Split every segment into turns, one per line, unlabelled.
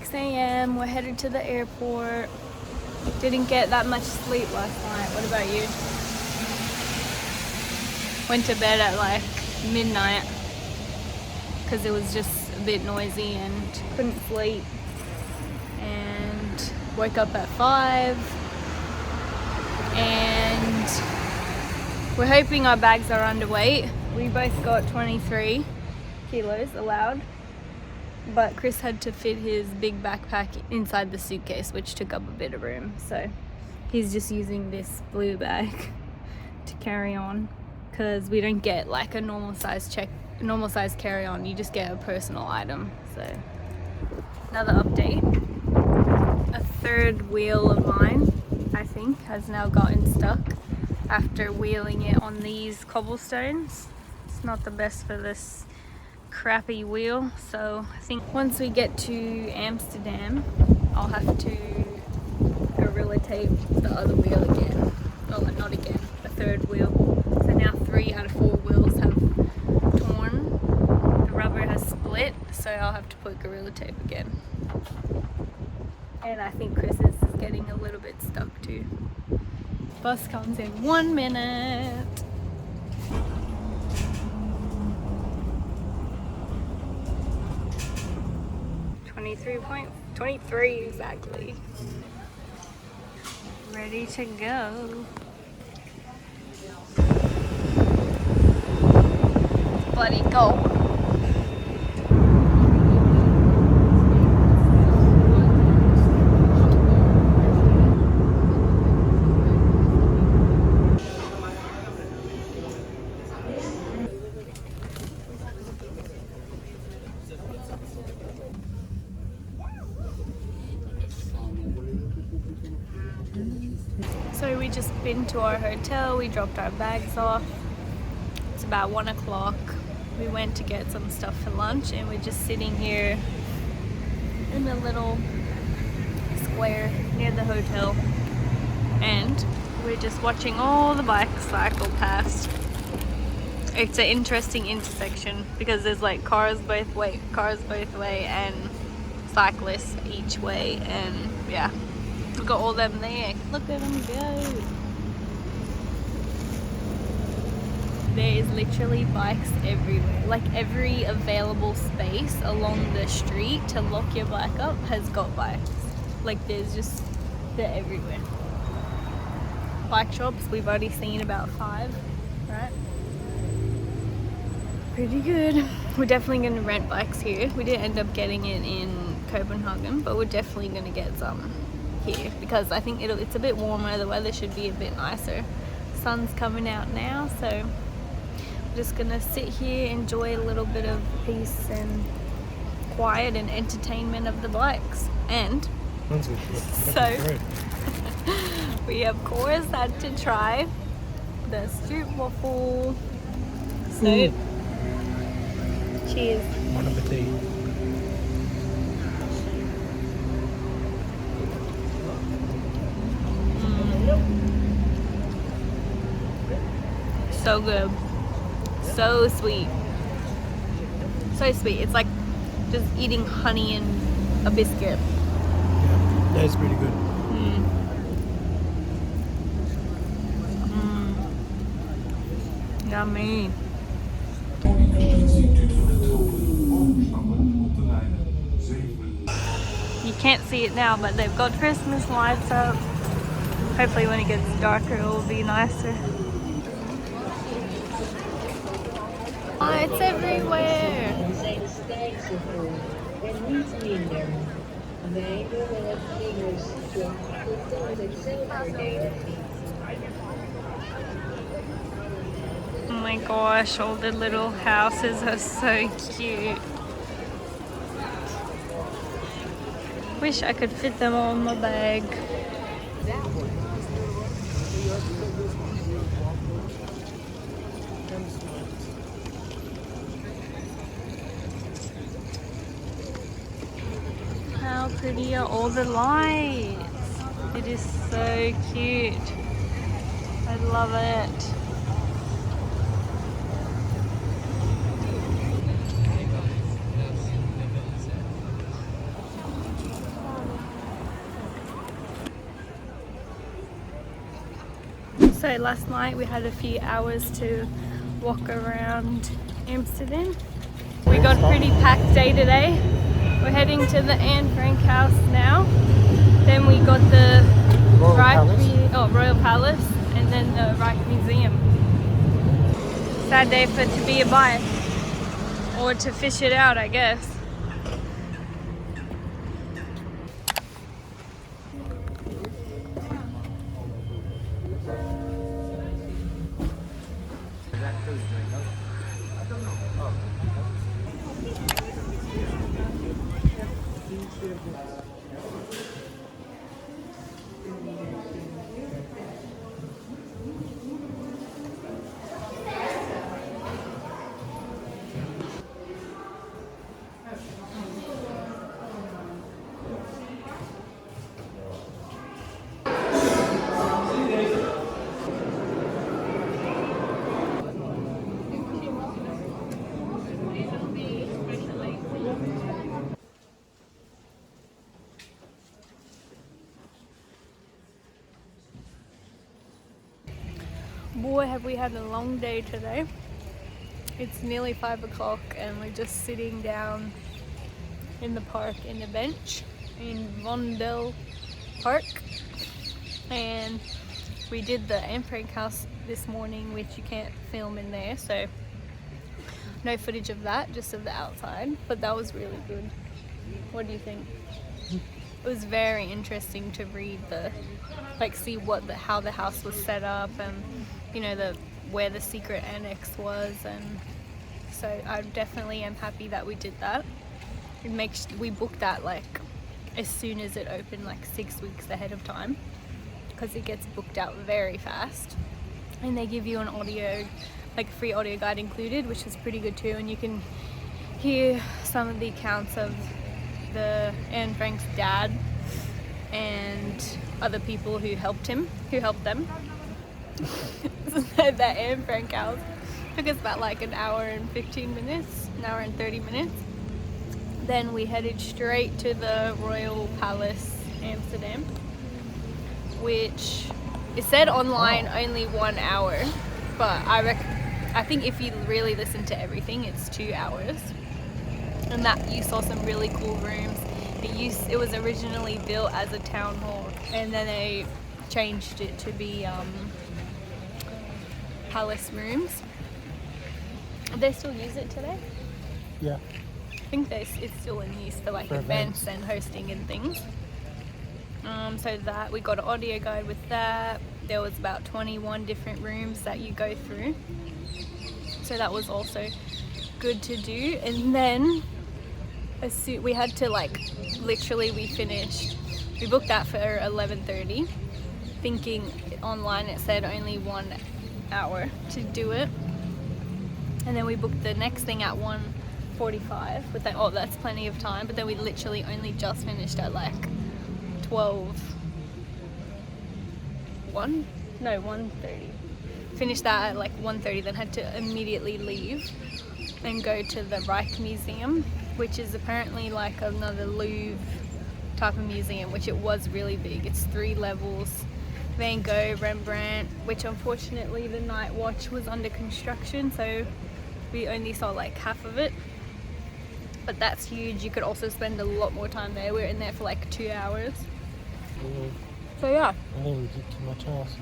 6 a.m. We're headed to the airport. Didn't get that much sleep last night. What about you? Went to bed at like midnight because it was just a bit noisy and couldn't sleep. And woke up at 5. And we're hoping our bags are underweight. We both got 23 kilos allowed. But Chris had to fit his big backpack inside the suitcase, which took up a bit of room. So he's just using this blue bag to carry on, because we don't get like a normal size carry-on. You just get a personal item. So another update. A third wheel of mine, I think, has now gotten stuck after wheeling it on these cobblestones. It's not the best for this crappy wheel, so I think once we get to Amsterdam I'll have to gorilla tape the other wheel again. Well, not again, the third wheel. So now 3 out of 4 wheels have torn. The rubber has split, so I'll have to put gorilla tape again. And I think Chris's is getting a little bit stuck too. Bus comes in 1 minute. 23 exactly. Ready to go. Bloody go. So we just been to our hotel, we dropped our bags off. It's about 1 o'clock. We went to get some stuff for lunch and we're just sitting here in a little square near the hotel. And we're just watching all the bikes cycle past. It's an interesting intersection because there's like cars both way, and cyclists each way, and yeah. We've got all them there. Look at them go. There is literally bikes everywhere. Like every available space along the street to lock your bike up has got bikes. Like they're everywhere. Bike shops, we've already seen about 5, right? Pretty good. We're definitely going to rent bikes here. We didn't end up getting it in Copenhagen, but we're definitely going to get some here because I think it's a bit warmer. The weather should be a bit nicer. Sun's coming out now, so we're just gonna sit here, enjoy a little bit of peace and quiet and entertainment of the bikes. And so we of course had to try the stroop waffle. So cheers.
Bon appetit.
So good. So sweet. So sweet. It's like just eating honey and a biscuit.
Yeah, that is pretty good.
Yummy. You can't see it now, but they've got Christmas lights up. Hopefully when it gets darker it will be nicer. Lights everywhere. Oh my gosh, all the little houses are so cute. Wish I could fit them all in my bag. How pretty are all the lights? It is so cute. I love it. So last night we had a few hours to walk around Amsterdam. We got a pretty packed day today. We're heading to the Anne Frank house now. Then we got the Royal Palace, and then the Reich Museum. Sad day for it to be a bite, or to fish it out, I guess. Boy, have we had a long day today. It's nearly 5 o'clock and we're just sitting down in the park in a bench in Vondel Park. And we did the Anne Frank house this morning, which you can't film in there, so no footage of that, just of the outside. But that was really good. What do you think? It was very interesting to read see how the house was set up, and you know, where the secret annex was, and so I definitely am happy that we did that. We booked that like as soon as it opened, like 6 weeks ahead of time, because it gets booked out very fast, and they give you an audio, like a free audio guide included, which is pretty good too, and you can hear some of the accounts of the Anne Frank's dad and other people who helped them. The Anne Frank house took us about like an hour and 15 minutes, an hour and 30 minutes. Then we headed straight to the Royal Palace, Amsterdam, which it said online only 1 hour, but I think if you really listen to everything, it's 2 hours. And that you saw some really cool rooms. It was originally built as a town hall, and then they changed it to be palace rooms. They still use it today?
Yeah.
I think it's still in use for like events and hosting and things. So that we got an audio guide with that. There was about 21 different rooms that you go through. So that was also good to do. And then we had to we booked that for 11:30, thinking online it said only 1 hour to do it, and then we booked the next thing at 1:45, but then that's plenty of time, but then we literally only just finished at like 1:30. Finished that at like 1:30, then had to immediately leave and go to the Reich Museum, which is apparently like another Louvre type of museum, which it was really big. It's 3 levels. Van Gogh, Rembrandt, which unfortunately the night watch was under construction, so we only saw like half of it. But that's huge. You could also spend a lot more time there. We were in there for like 2 hours. So yeah.
I think we did too much else.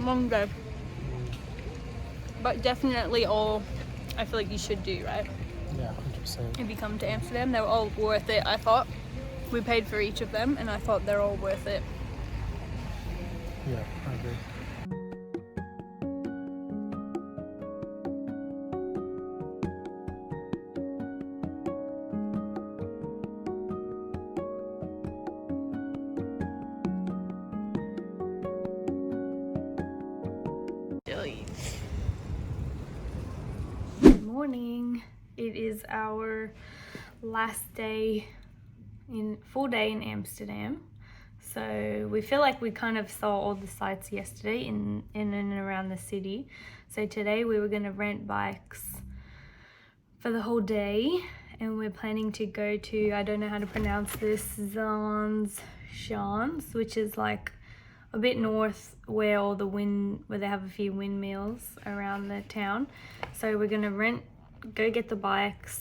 Long day. But definitely all I feel like you should do, right?
Yeah, 100%.
If you come to Amsterdam, they're all worth it, I thought. We paid for each of them, and I thought they're all worth it.
Yeah, I agree.
Good morning. It is our last full day in Amsterdam. So we feel like we kind of saw all the sights yesterday in and around the city. So today we were going to rent bikes for the whole day, and we're planning to go to, I don't know how to pronounce this, Zans, which is like a bit north where all the where they have a few windmills around the town. So we're gonna go get the bikes,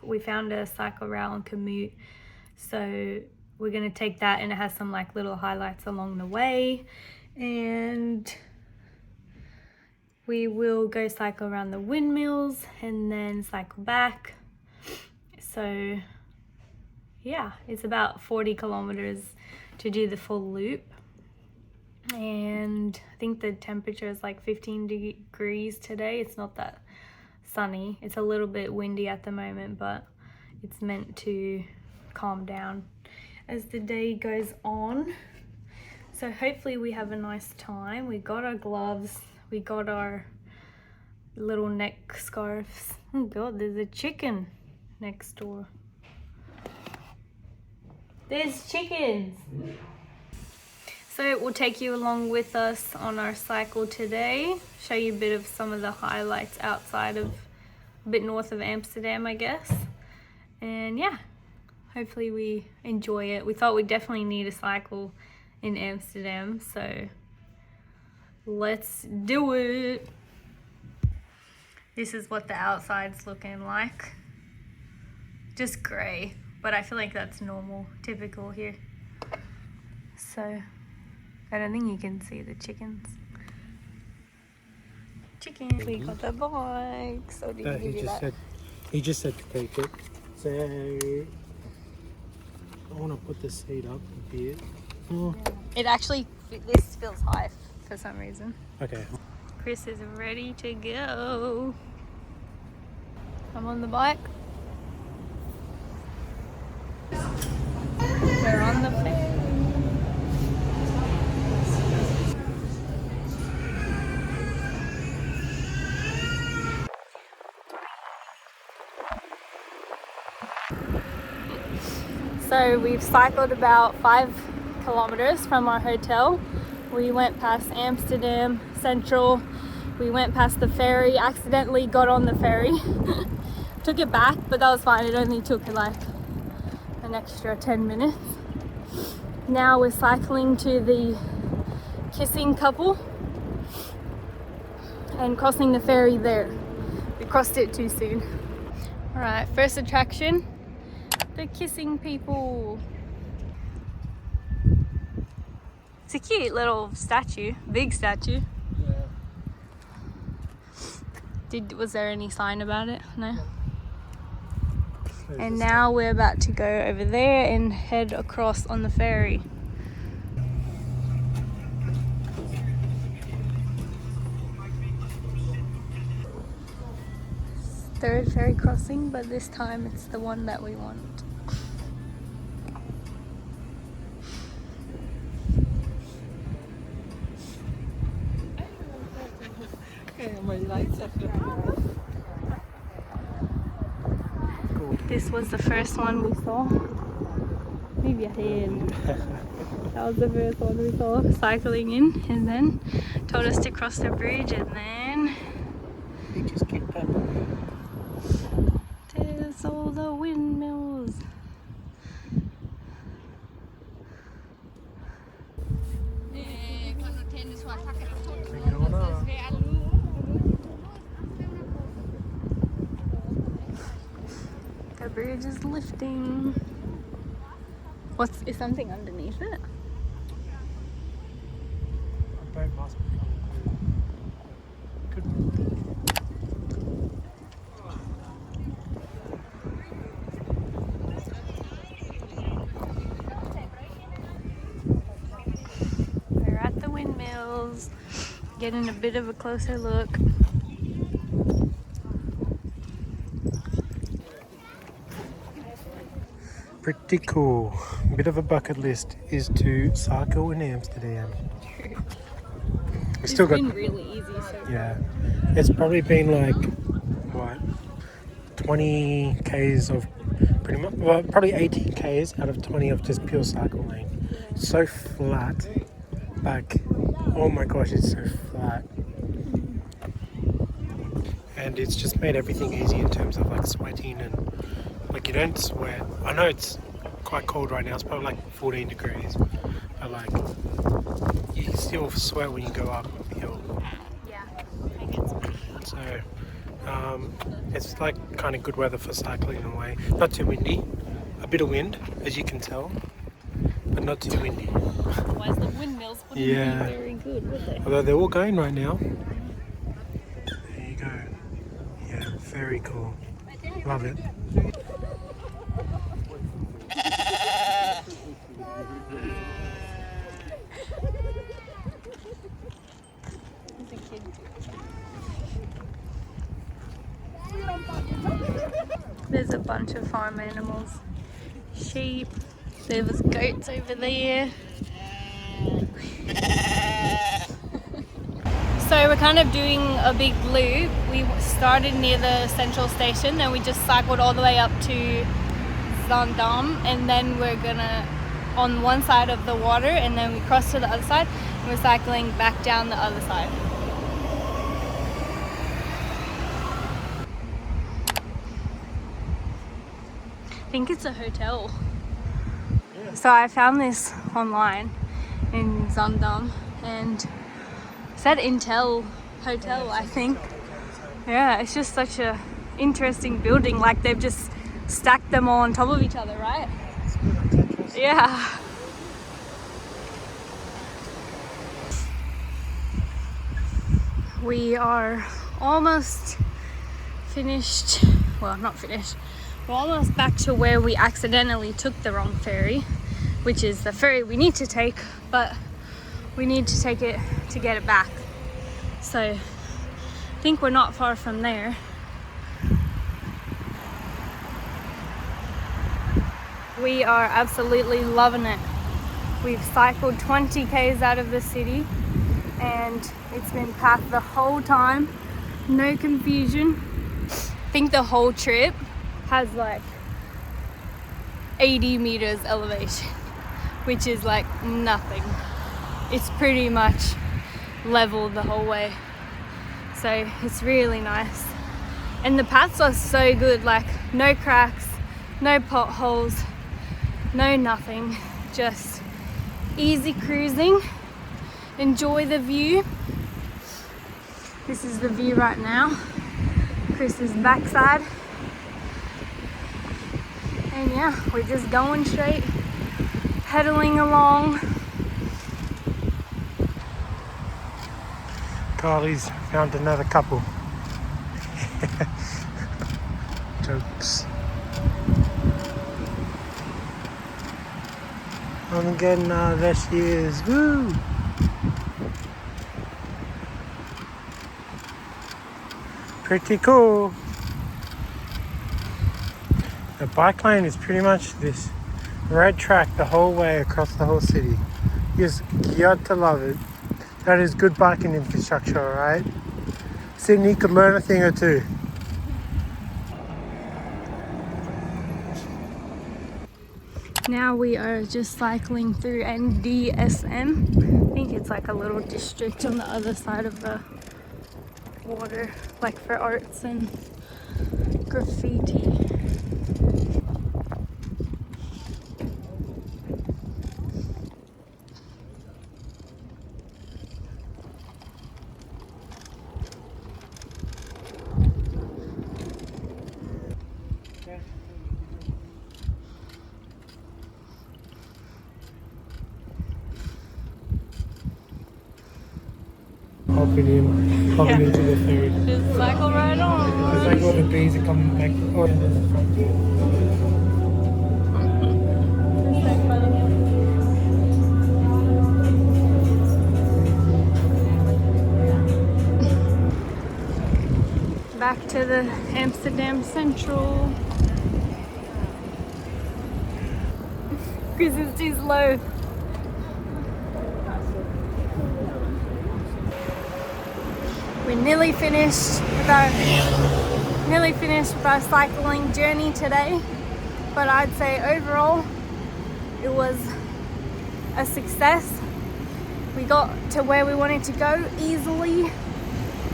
we found a cycle rail and commute. So we're gonna take that, and it has some like little highlights along the way, and we will go cycle around the windmills and then cycle back. So yeah, it's about 40 kilometers to do the full loop. And I think the temperature is like 15 degrees today. It's not that sunny. It's a little bit windy at the moment, but it's meant to calm down as the day goes on. So hopefully we have a nice time. We got our gloves, we got our little neck scarves. Oh god, there's a chicken next door. There's chickens! So we'll take you along with us on our cycle today, show you a bit of some of the highlights outside of, a bit north of Amsterdam, I guess. And yeah, hopefully we enjoy it. We thought we definitely need a cycle in Amsterdam, so let's do it. This is what the outside's looking like. Just grey, but I feel like that's normal, typical here. So I don't think you can see the chickens. Chickens. We got the bikes. So did he just that?
He just said to take it. So I want to put the seat up a bit. Oh.
It actually, this feels high for some reason.
Okay.
Chris is ready to go. I'm on the bike. We're on the ferry. So we've cycled about 5 kilometers from our hotel. We went past Amsterdam Central. We went past the ferry, accidentally got on the ferry. Took it back, but that was fine. It only took like an extra 10 minutes. Now we're cycling to the kissing couple and crossing the ferry there. We crossed it too soon. All right, first attraction, the kissing people. It's a cute little statue, big statue. Yeah. Was there any sign about it? No? And now we're about to go over there and head across on the ferry. Third ferry crossing, but this time it's the one that we want. This was the first one we saw. Maybe ahead. That was the first one we saw cycling in, and then told us to cross the bridge, and then
you just keep pedaling.
There's all the windmills. The bridge is lifting. Is something underneath it?
A boat must be coming through.
We're at the windmills, getting a bit of a closer look.
Pretty cool. Bit of a bucket list is to cycle in Amsterdam.
It's been really easy so far.
Yeah, it's probably been like what 20 k's of pretty much, well, probably 18 k's out of 20 of just pure cycling. So flat. Like, oh my gosh, it's so flat. And it's just made everything easy in terms of like sweating, and like you don't sweat. I know it's quite cold right now, it's probably like 14 degrees, but like you still sweat when you go uphill.
Yeah, I get sweaty.
So it's like kind of good weather for cycling in a way. Not too windy. A bit of wind, as you can tell, but not too windy.
Otherwise the windmills wouldn't be very good, would they?
Although they're all going right now. There you go. Yeah, very cool. Love it.
There's a bunch of farm animals. Sheep. There was goats over there. So we're kind of doing a big loop. We started near the central station, then we just cycled all the way up to Zandam, and then we're gonna on one side of the water, and then we cross to the other side, and we're cycling back down the other side. I think it's a hotel. Yeah. So I found this online in Zandam, and it's at Intel Hotel, I think. Yeah, it's just such a interesting building. Like they've just stacked them all on top of each other, right? Yeah. We are almost finished. Well, not finished. We're almost back to where we accidentally took the wrong ferry, which is the ferry we need to take, but we need to take it to get it back. So I think we're not far from there. We are absolutely loving it. We've cycled 20 k's out of the city, and it's been packed the whole time. No confusion. I think the whole trip has like 80 meters elevation, which is like nothing. It's pretty much level the whole way. So it's really nice. And the paths are so good, like no cracks, no potholes, no nothing. Just easy cruising. Enjoy the view. This is the view right now. Chris's backside. And yeah, we're just going straight, pedaling along.
Carly's found another couple. Jokes. I'm getting there she is. Woo! Pretty cool. The bike lane is pretty much this red track the whole way across the whole city. You got to love it. That is good biking infrastructure, alright? Sydney could learn a thing or two.
Now we are just cycling through NDSM. I think it's like a little district on the other side of the water, like for arts and graffiti.
Hopping into the ferry.
Just cycle right on.
It's like all the bees are coming back. Oh,
Back to the Amsterdam Central. Chris is too slow. We're nearly finished with our cycling journey today, but I'd say overall it was a success. We got to where we wanted to go easily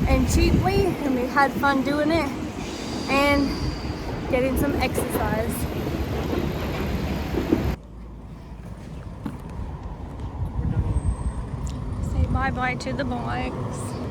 and cheaply, and we had fun doing it and getting some exercise. bye bye to the bikes.